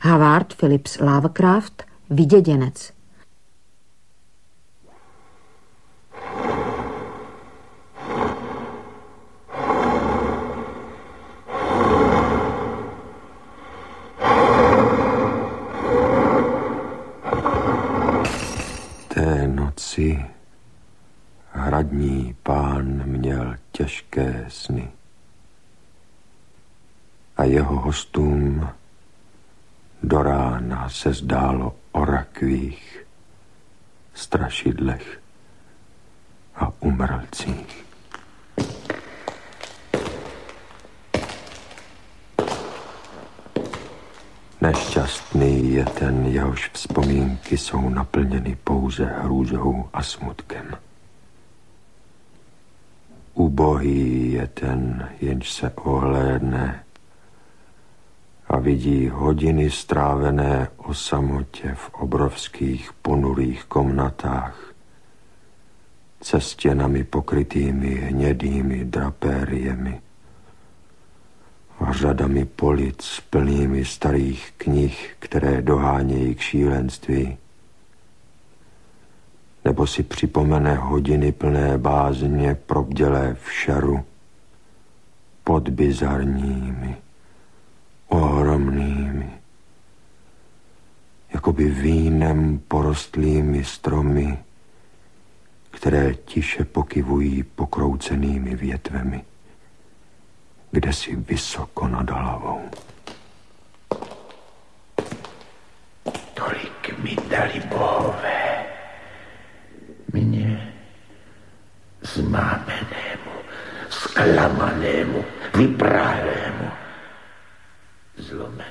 Havard Phillips Lovecraft, Vyděděnec. Té noci hradní pán měl těžké sny a jeho hostům do rána se zdálo o rakvích, strašidlech a umrlcích. Nešťastný je ten, jehož vzpomínky jsou naplněny pouze hrůzou a smutkem. Ubohý je ten, jenž se ohlédne a vidí hodiny strávené o samotě v obrovských ponurých komnatách, se stěnami pokrytými hnědými drapériemi a řadami polic plnými starých knih, které dohánějí k šílenství. Nebo si připomene hodiny plné bázně probdělé v šeru pod bizarními, ohromnými, jakoby vínem porostlými stromy, které tiše pokyvují pokroucenými větvemi, kde si vysoko nad hlavou. Tolik mi dali bohové, mně zmámenému, zklamanému, vypráhlému, zlomenému.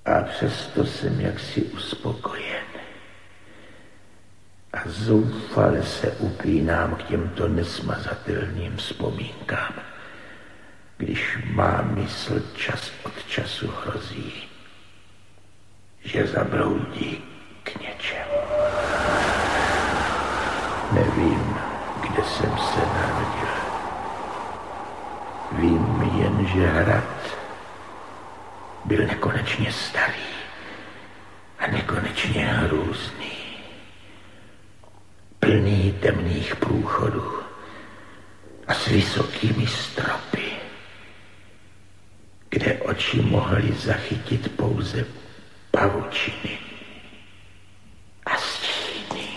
A přesto jsem jaksi uspokojen. A zoufale se upínám k těmto nesmazatelným vzpomínkám, když má mysl čas od času hrozí, že zabroudí k něčemu. Nevím, kde jsem se narodil. Vím jen, že hrad byl nekonečně starý a nekonečně hrůzný, plný temných průchodů a s vysokými stropy, kde oči mohly zachytit pouze pavučiny a stíny.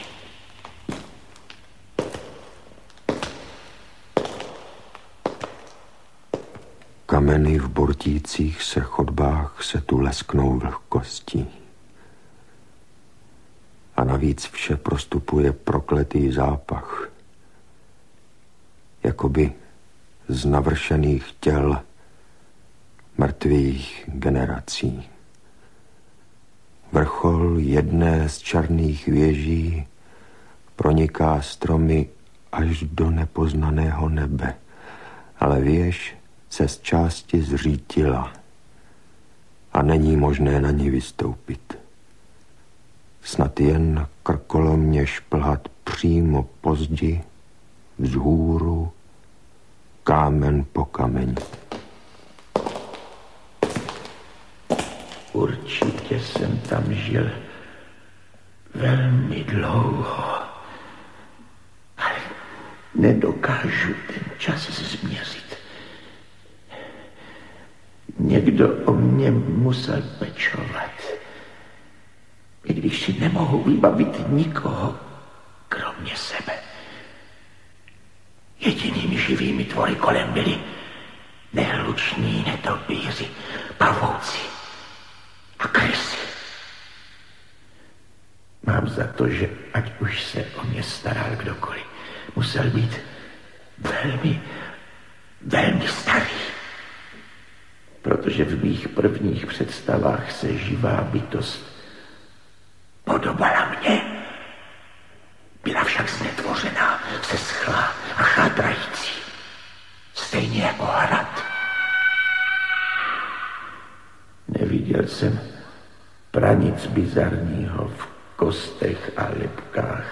Kameny v bortících se chodbách se tu lesknou vlhkostí. A navíc vše prostupuje prokletý zápach, jakoby z navršených těl mrtvých generací. Vrchol jedné z černých věží proniká stromy až do nepoznaného nebe, ale věž se z části zřítila a není možné na ní vystoupit. Snad jen krkolomně šplhat přímo po zdi, vzhůru, kámen po kameni. Určitě jsem tam žil velmi dlouho, ale nedokážu ten čas změřit. Někdo o mě musel pečovat, i když si nemohu vybavit nikoho, kromě sebe. Jedinými živými tvory kolem byli nehluční netopýři, pavouci a krysy. Mám za to, že ať už se o mě staral kdokoliv, musel být velmi, velmi starý. Protože v mých prvních představách se živá bytost podobala mě. Byla však znetvořená, seschlá a chátrající. Stejně jako hrad. Neviděl jsem pranic bizarního v kostech a lebkách,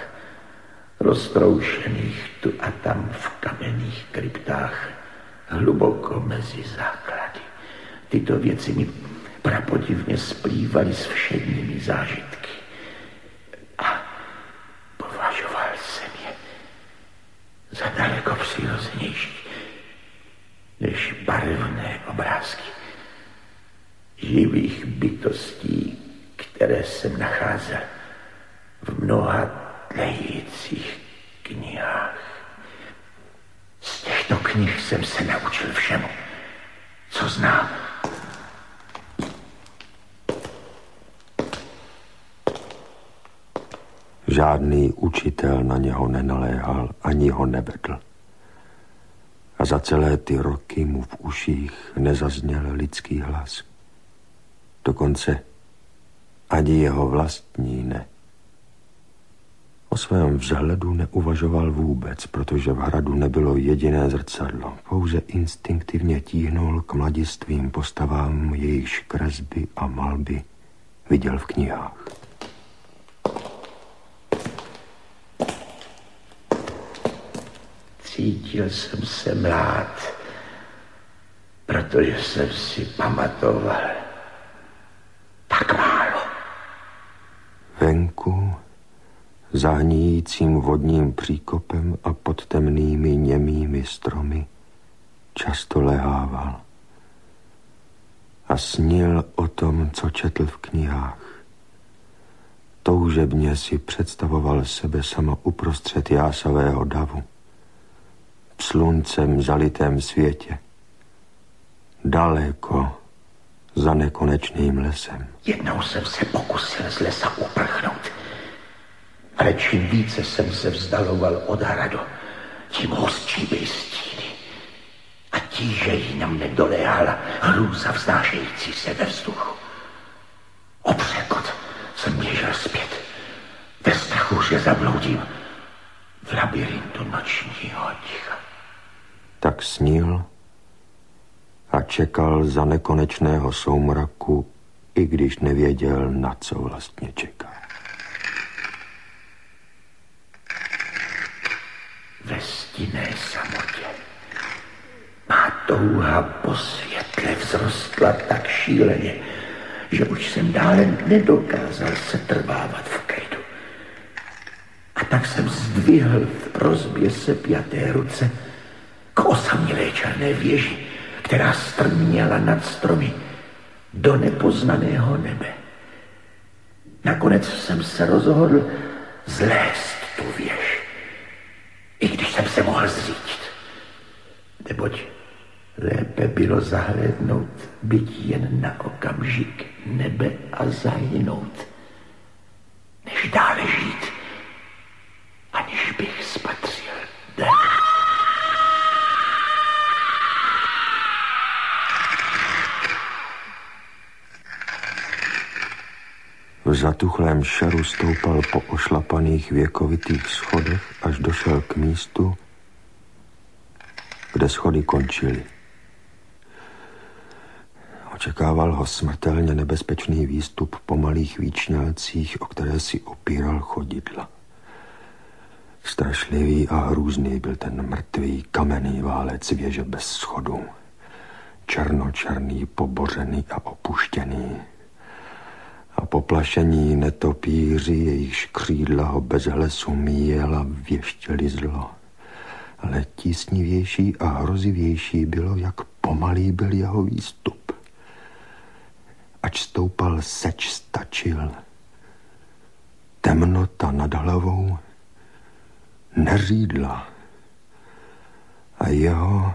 roztroušených tu a tam v kamenných kryptách, hluboko mezi základy. Tyto věci mi prapodivně splývaly s všedními zážitky. A považoval jsem je za daleko přirozenější než barevné obrázky živých bytostí, které jsem nacházel v mnoha tlejících knihách. Z těchto knih jsem se naučil všemu, co znám. Žádný učitel na něho nenaléhal, ani ho nevedl. A za celé ty roky mu v uších nezazněl lidský hlas. Dokonce ani jeho vlastní ne. O svém vzhledu neuvažoval vůbec, protože v hradu nebylo jediné zrcadlo. Pouze instinktivně tíhnul k mladistvým postavám, jejichž kresby a malby viděl v knihách. Cítil jsem se mlád, protože jsem si pamatoval tak málo. Venku, za hníjícím vodním příkopem a pod temnými němými stromy, často lehával a snil o tom, co četl v knihách. Toužebně si představoval sebe sama uprostřed jásavého davu, v sluncem zalitém světě, daleko za nekonečným lesem. Jednou jsem se pokusil z lesa uprchnout, ale čím více jsem se vzdaloval od hradu, tím hustší byly stíny a tížeji na mne doléhala hrůza vznášející se ve vzduchu. O překot jsem běžel zpět, ve strachu, že zabloudím v labirintu nočního ticha. Tak snil a čekal za nekonečného soumraku, i když nevěděl, na co vlastně čeká. Ve stinné samotě má touha po světle vzrostla tak šíleně, že už jsem dále nedokázal se trvávat v klidu. A tak jsem zdvihl v prosbě sepjaté ruce k osamělé černé věži, která strměla nad stromy do nepoznaného nebe. Nakonec jsem se rozhodl zlézt tu věž, i když jsem se mohl zřídit, neboť lépe bylo zahlédnout byť jen na okamžik nebe a zahynout, než dále žít, aniž bych spatřil den. V zatuchlém šaru stoupal po ošlapaných věkovitých schodech, až došel k místu, kde schody končily. Očekával ho smrtelně nebezpečný výstup po malých výčňálcích, o které si opíral chodidla. Strašlivý a hrůzný byl ten mrtvý kamenný válec věže bez schodů. Černočerný, pobořený a opuštěný. A poplašení netopíři, jejichž křídla ho bez hlesu míjela, věštěli zlo. Ale tísnivější a hrozivější bylo, jak pomalý byl jeho výstup. Ač stoupal, seč stačil. Temnota nad hlavou neřídla a jeho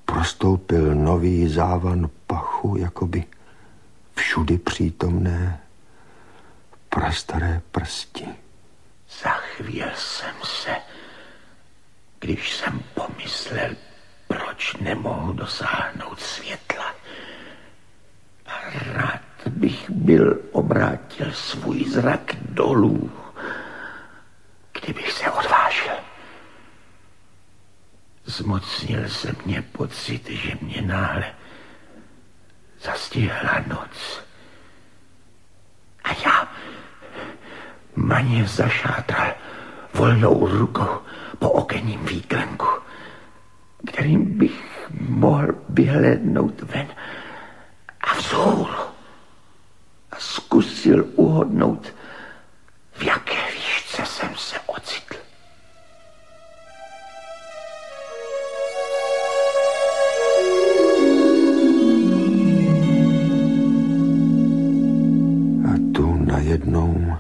prostoupil nový závan pachu, jakoby všudy přítomné prastaré prsti. Zachvěl jsem se, když jsem pomyslel, proč nemohu dosáhnout světla. A rád bych byl obrátil svůj zrak dolů, kdybych se odvážil. Zmocnil se mě pocit, že mě náhle zastihla noc. A já maně zašátral volnou rukou po okenním výklenku, kterým bych mohl vyhlédnout ven zkusil uhodnout, v jaké výšce jsem se ocitl. A tu najednou,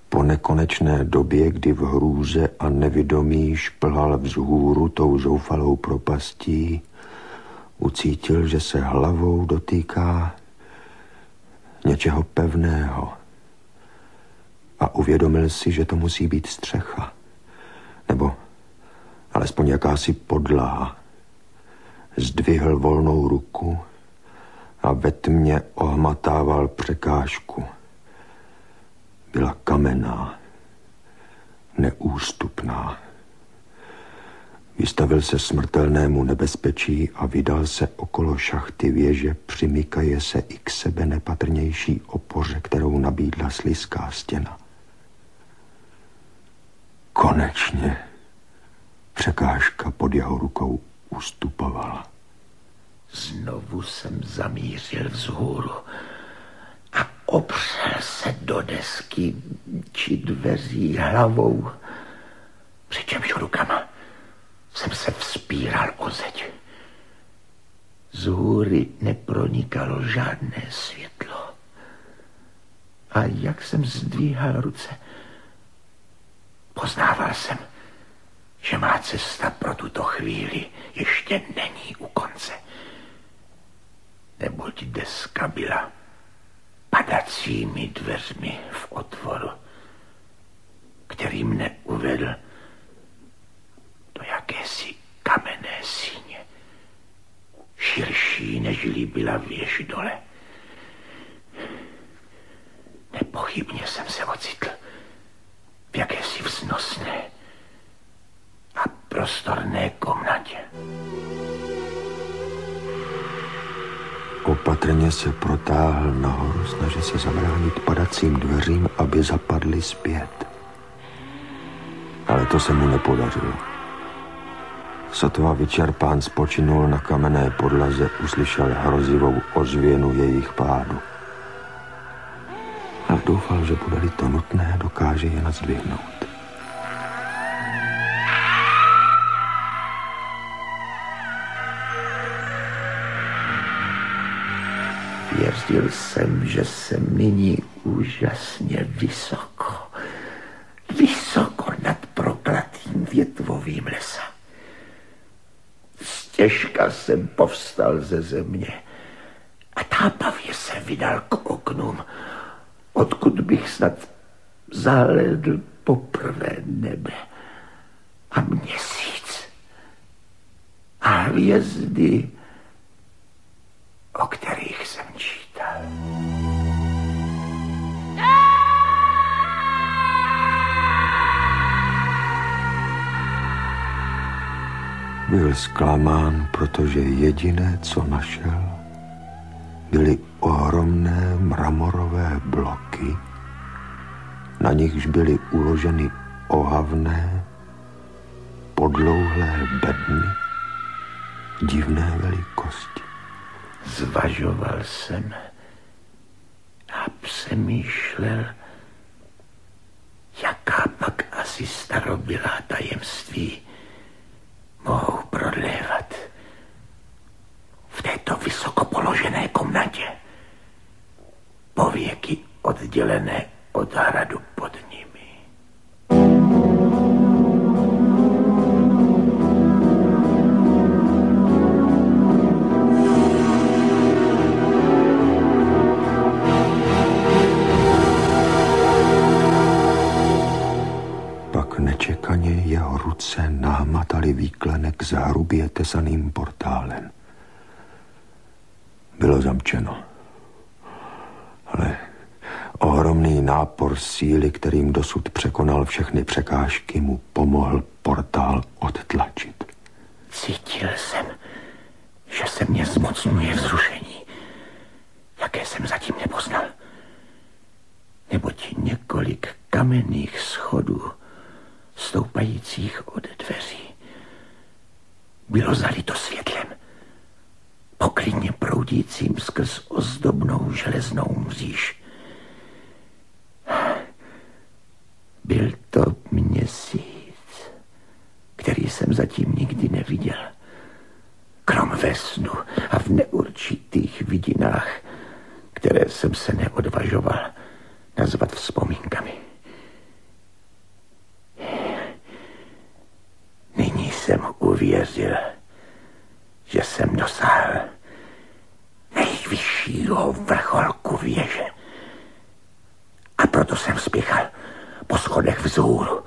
po nekonečné době, kdy v hrůze a nevědomí šplhal vzhůru tou zoufalou propastí, ucítil, že se hlavou dotýká něčeho pevného a uvědomil si, že to musí být střecha, nebo alespoň jakási podlaha. Zdvihl volnou ruku a ve tmě ohmatával překážku. Byla kamenná, neústupná. Vystavil se smrtelnému nebezpečí a vydal se okolo šachty věže, přimykaje se i k sebe nepatrnější opoře, kterou nabídla slizká stěna. Konečně překážka pod jeho rukou ustupovala. Znovu jsem zamířil vzhůru a opřel se do desky či dveří hlavou, přičemž rukama jsem se vzpíral o zeď. Z hůry nepronikalo žádné světlo. A jak jsem zdvíhal ruce, poznával jsem, že má cesta pro tuto chvíli ještě není u konce. Neboť deska byla padacími dveřmi v otvoru, který mne uvedl do jakési kamenné síně, širší, nežli byla věž dole. Nepochybně jsem se ocitl v jakési vznosné a prostorné komnatě. Opatrně se protáhl nahoru, snažil se zabránit padacím dveřím, aby zapadly zpět. Ale to se mu nepodařilo. Sotva vyčerpán spočinul na kamenné podlaze, uslyšel hrozivou ozvěnu jejich pádu. A doufal, že bude-li to nutné, dokáže je nazdvihnout. Věřil jsem, že jsem nyní úžasně vysoko nad prokletým větvovým lesa. Stěžka jsem povstal ze země a tápavě se vydal k oknům, odkud bych snad zahlédl poprvé nebe a měsíc a hvězdy, o kterých jsem čítal. Byl zklamán, protože jediné, co našel, byly ohromné mramorové bloky, na nichž byly uloženy ohavné, podlouhlé bedny divné velikosti. Zvažoval jsem a přemýšlel, jaká pak asi starobylá tajemství mohou prodlévat v této vysoko položené komnatě, pověky oddělené od hradu pod nimi. Nečekaně jeho ruce nahmataly výklenek s hrubě tesaným portálem. Bylo zamčeno. Ale ohromný nápor síly, kterým dosud překonal všechny překážky, mu pomohl portál odtlačit. Cítil jsem, že se mě zmocňuje vzrušení, jaké jsem zatím nepoznal. Neboť několik kamenných schodů stoupajících od dveří bylo zalito světlem, poklidně proudícím skrz ozdobnou železnou mříž, Byl to měsíc, který jsem zatím nikdy neviděl. Krom ve snu a v neurčitých vidinách, které jsem se neodvažoval nazvat vzpomínkami. Nyní jsem uvěřil, že jsem dosáhl nejvyššího vrcholku věže. A proto jsem spěchal po schodech vzhůru.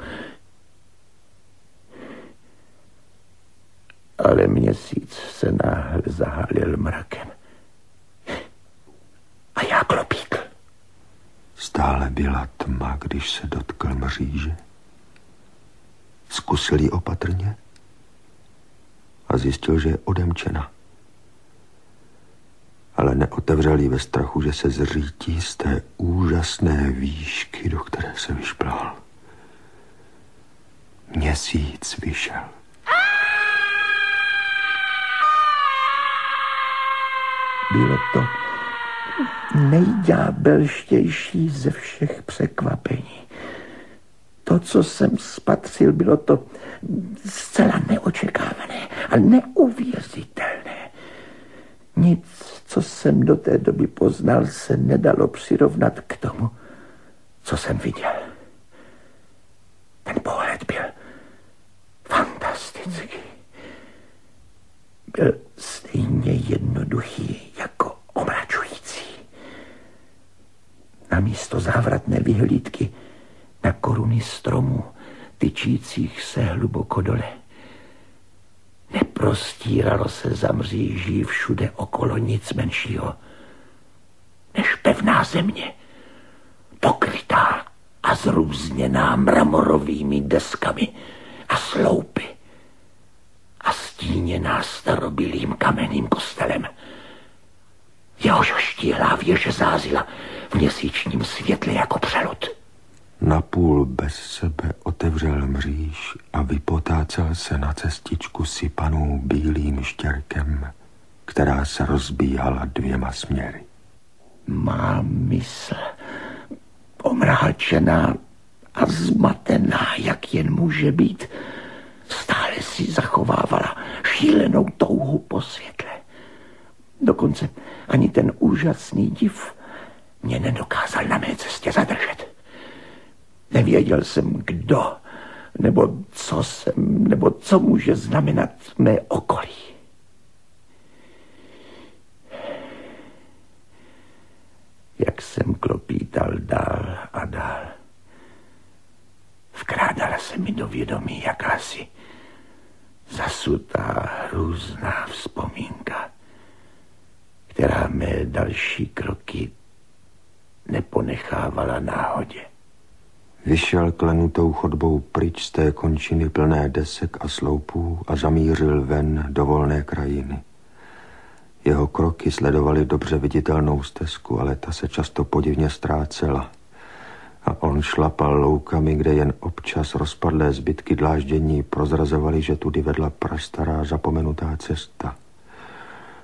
Ale měsíc se náhle zahálil mrakem. A já klopítl. Stále byla tma, když se dotkl mříže. Zkusil ji opatrně a zjistil, že je odemčena. Ale neotevřel ji ve strachu, že se zřítí z té úžasné výšky, do které se vyšplhal. Měsíc vyšel. Bylo to nejďábelštější ze všech překvapení. To, co jsem spatřil, bylo to zcela neočekávané a neuvěřitelné. Nic, co jsem do té doby poznal, se nedalo přirovnat k tomu, co jsem viděl. Ten pohled byl fantastický. Byl stejně jednoduchý jako omračující. Namísto závratné vyhlídky na koruny stromů, tyčících se hluboko dole, neprostíralo se za mříží všude okolo nic menšího než pevná země, pokrytá a zrůzněná mramorovými deskami a sloupy a stíněná starobylým kamenným kostelem. Jehož štíhlá věže zázila v měsíčním světle jako přelud. Napůl bez sebe otevřel mříž a vypotácel se na cestičku sypanou bílým štěrkem, která se rozbíhala dvěma směry. Má mysl, omráčená a zmatená, jak jen může být, stále si zachovávala šílenou touhu po světle. Dokonce ani ten úžasný div mě nedokázal na mé cestě zadržet. Nevěděl jsem, kdo, nebo co může znamenat mé okolí. Jak jsem klopítal dál a dál, vkrádala se mi do vědomí jakási zasutá, hrůzná vzpomínka, která mé další kroky neponechávala náhodě. Vyšel klenutou chodbou pryč z té končiny plné desek a sloupů a zamířil ven do volné krajiny. Jeho kroky sledovaly dobře viditelnou stezku, ale ta se často podivně ztrácela. A on šlapal loukami, kde jen občas rozpadlé zbytky dláždění prozrazovaly, že tudy vedla prastará zapomenutá cesta.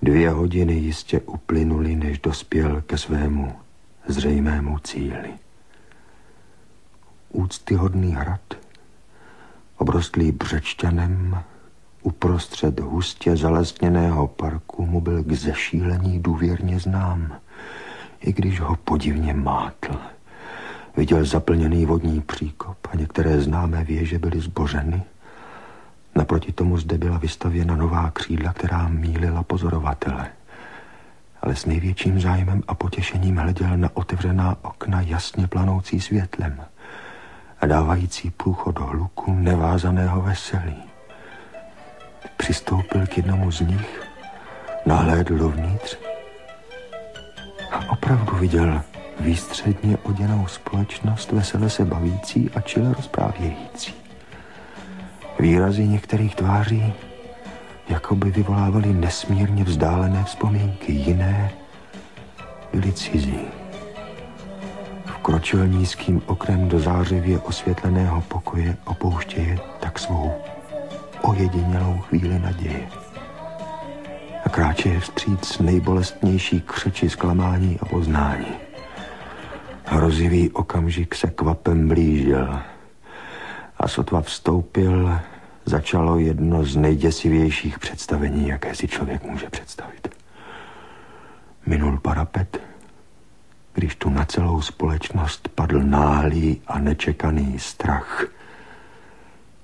2 hodiny jistě uplynuly, než dospěl ke svému zřejmému cíli. Úctyhodný hrad, obrostlý břečťanem, uprostřed hustě zalesněného parku mu byl k zešílení důvěrně znám, i když ho podivně mátl. Viděl zaplněný vodní příkop a některé známé věže byly zbořeny. Naproti tomu zde byla vystavěna nová křídla, která mýlila pozorovatele. Ale s největším zájmem a potěšením hleděl na otevřená okna jasně planoucí světlem a dávající průchod hluku nevázaného veselí. Přistoupil k jednomu z nich, nahlédl dovnitř a opravdu viděl výstředně oděnou společnost, vesele se bavící a čile rozprávějící. Výrazy některých tváří jakoby vyvolávaly nesmírně vzdálené vzpomínky, jiné byly cizí. Vkročil nízkým oknem do zářivě osvětleného pokoje, opouštěje tak svou ojedinělou chvíli naděje. A kráčeje vstříc nejbolestnější křeči zklamání a poznání. Hrozivý okamžik se kvapem blížil A sotva vstoupil, začalo jedno z nejděsivějších představení, jaké si člověk může představit. Minul parapet, když tu na celou společnost padl náhlý a nečekaný strach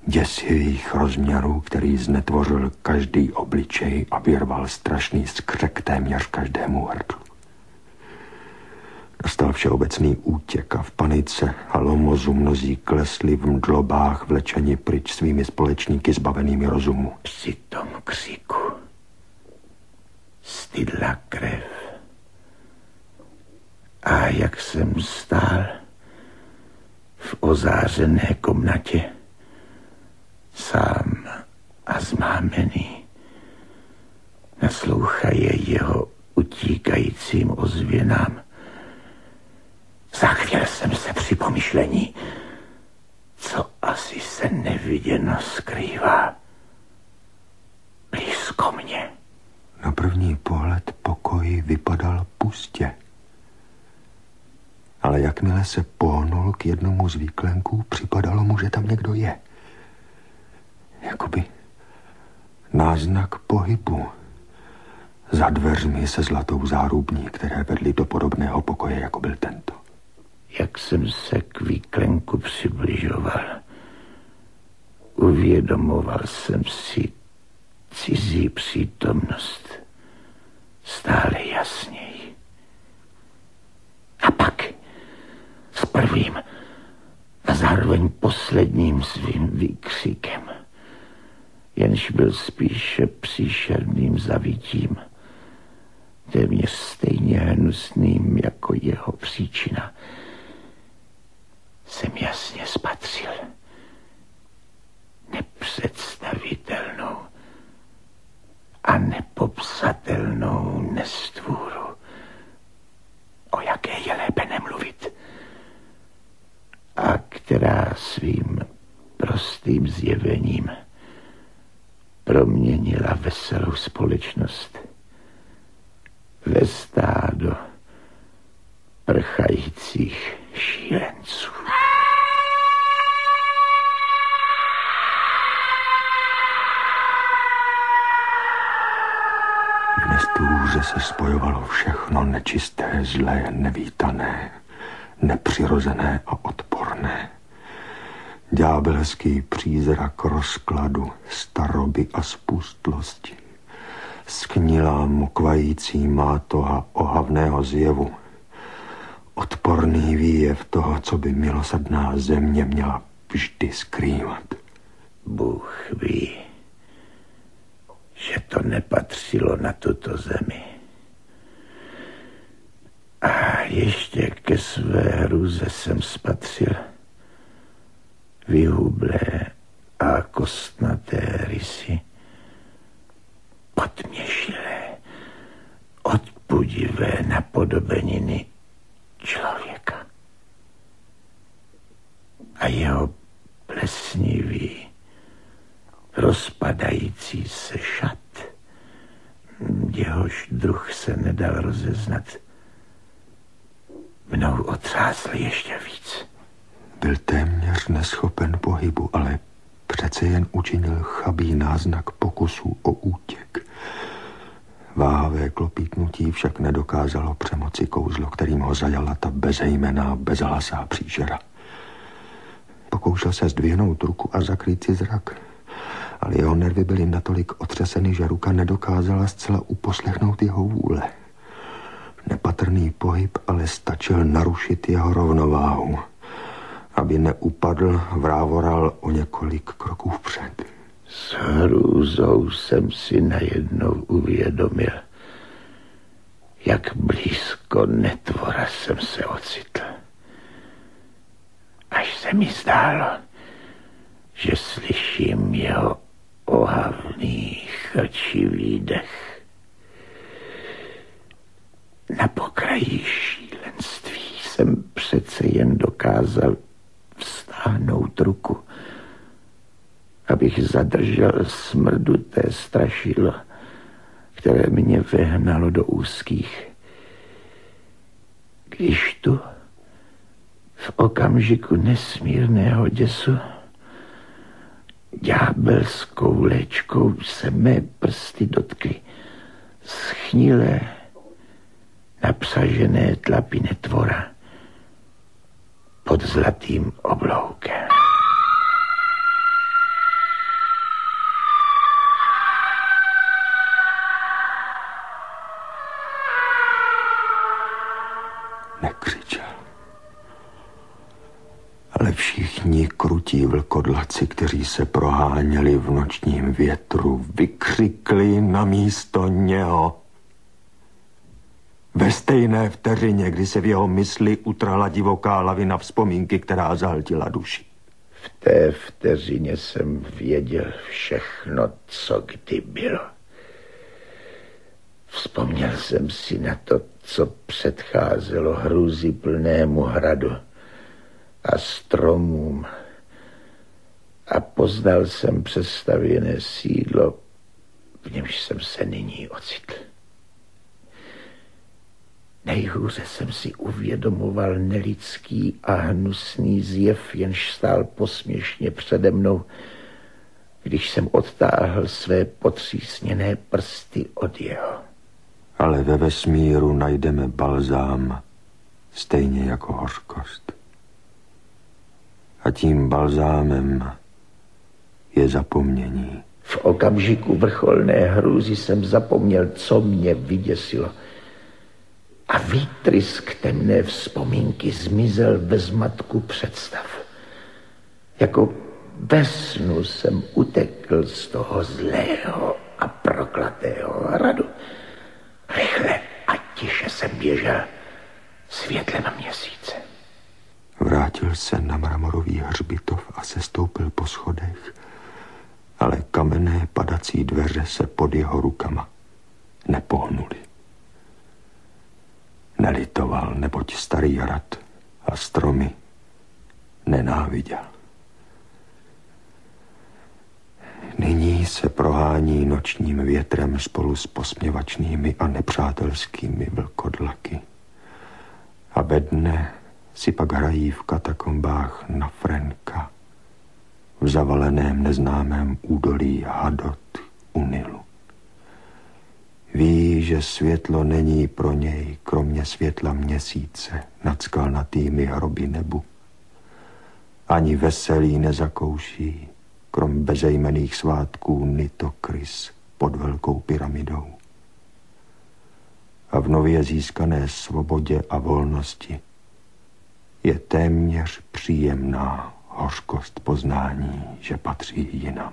děsivých rozměrů, který znetvořil každý obličej a vyrval strašný skřek téměř každému hrdlu. Nastal všeobecný útěk a v panice a lomozu mnozí klesli v mdlobách vlečeni pryč svými společníky zbavenými rozumu. Při tom křiku stydla krev. A jak jsem stál v ozářené komnatě, sám a zmámený, naslouchaje jeho utíkajícím ozvěnám, zachvěl jsem se při pomyšlení, co asi se neviděno skrývá blízko mě. Na první pohled pokoj vypadal pustě. Ale jakmile se pohnul k jednomu z výklenků, připadalo mu, že tam někdo je. Jakoby náznak pohybu za dveřmi se zlatou zárubní, které vedly do podobného pokoje, jako byl tento. Jak jsem se k výklenku přibližoval, uvědomoval jsem si cizí přítomnost stále jasněji. A pak s prvým a zároveň posledním svým výkřikem, jenž byl spíše příšerným zavitím, téměř stejně hnusným jako jeho příčina, jsem jasně spatřil nepředstavitelnou a nepopsatelnou nestvůru, o jaké je lépe nemluvit, a která svým prostým zjevením proměnila veselou společnost ve stádo prchajících šílenců. V nestůře se spojovalo všechno nečisté, zlé, nevítané, nepřirozené a odporné. Ďábelský přízrak rozkladu, staroby a spustlosti. Sknilá mokvající mátoha ohavného zjevu. Odporný výjev toho, co by milosrdná země měla vždy skrývat. Bůh ví, že to nepatřilo na tuto zemi. A ještě ke své hruze jsem spatřil vyhublé a kostnaté rysy, podměšilé, odpudivé napodobeniny člověka. A jeho plesnivý, rozpadající se šat, jehož druh se nedal rozeznat, mnou otřásl ještě víc. Byl téměř neschopen pohybu, ale přece jen učinil chabý náznak pokusu o útěk. Váhavé klopítnutí však nedokázalo přemoci kouzlo, kterým ho zajala ta bezejmenná, bezhlasá příšera. Pokoušel se zdvihnout ruku a zakrýt si zrak, ale jeho nervy byly natolik otřeseny, že ruka nedokázala zcela uposlechnout jeho vůle. Nepatrný pohyb ale stačil narušit jeho rovnováhu. Aby neupadl, vrávoral o několik kroků vpřed. S hrůzou jsem si najednou uvědomil, jak blízko netvora jsem se ocitl. Až se mi zdálo, že slyším jeho ohavný, chrčivý dech. Na pokraji šílenství jsem přece jen dokázal vstáhnout ruku, abych zadržel smrduté strašidlo, které mě vehnalo do úzkých. Když tu v okamžiku nesmírného děsu ďábelskou léčkou se mé prsty dotkly schnilé, napsažené tlapy netvora pod zlatým obloukem. Nekřičel. Ale všichni krutí vlkodlaci, kteří se proháněli v nočním větru, vykřikli namísto něho. Ve stejné vteřině, kdy se v jeho mysli utrhla divoká lavina vzpomínky, která zahltila duši. V té vteřině jsem věděl všechno, co kdy bylo. Vzpomněl jsem si na to, co předcházelo hrůzyplnému hradu a stromům, a poznal jsem přestavěné sídlo, v němž jsem se nyní ocitl. Nejhůře jsem si uvědomoval nelidský a hnusný zjev, jenž stál posměšně přede mnou, když jsem odtáhl své potřísněné prsty od jeho. Ale ve vesmíru najdeme balzám, stejně jako hořkost. A tím balzámem je zapomnění. V okamžiku vrcholné hrůzy jsem zapomněl, co mě vyděsilo. A výtrysk temné vzpomínky zmizel ve zmatku představ. Jako ve snu jsem utekl z toho zlého a prokletého hradu. Rychle a tiše jsem běžel světlem měsíce. Vrátil se na mramorový hřbitov a sestoupil po schodech, ale kamenné padací dveře se pod jeho rukama nepohnuly. Nelitoval, neboť starý hrad a stromy nenáviděl. Nyní se prohání nočním větrem spolu s posměvačnými a nepřátelskými vlkodlaky. A ve dne si pak hrají v katakombách na Frenka, v zavaleném neznámém údolí Hadot u Nilu. Ví, že světlo není pro něj, kromě světla měsíce nad skalnatými hroby nebu. Ani veselí nezakouší, krom bezejmenných svátků Nitokris pod velkou pyramidou. A v nově získané svobodě a volnosti je téměř příjemná hořkost poznání, že patří jinam.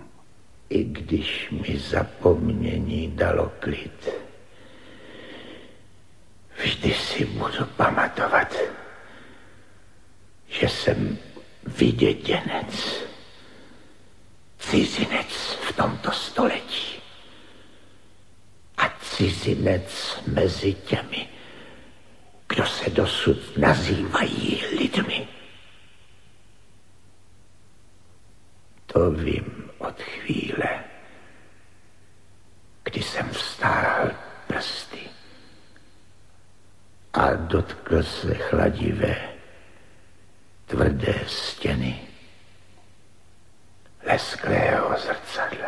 I když mi zapomnění dalo klid, vždy si budu pamatovat, že jsem vyděděnec, cizinec v tomto století a cizinec mezi těmi, kdo se dosud nazývají lidmi. To vím od chvíle, kdy jsem vztáhl prsty a dotkl se chladivé, tvrdé stěny lesklého zrcadla.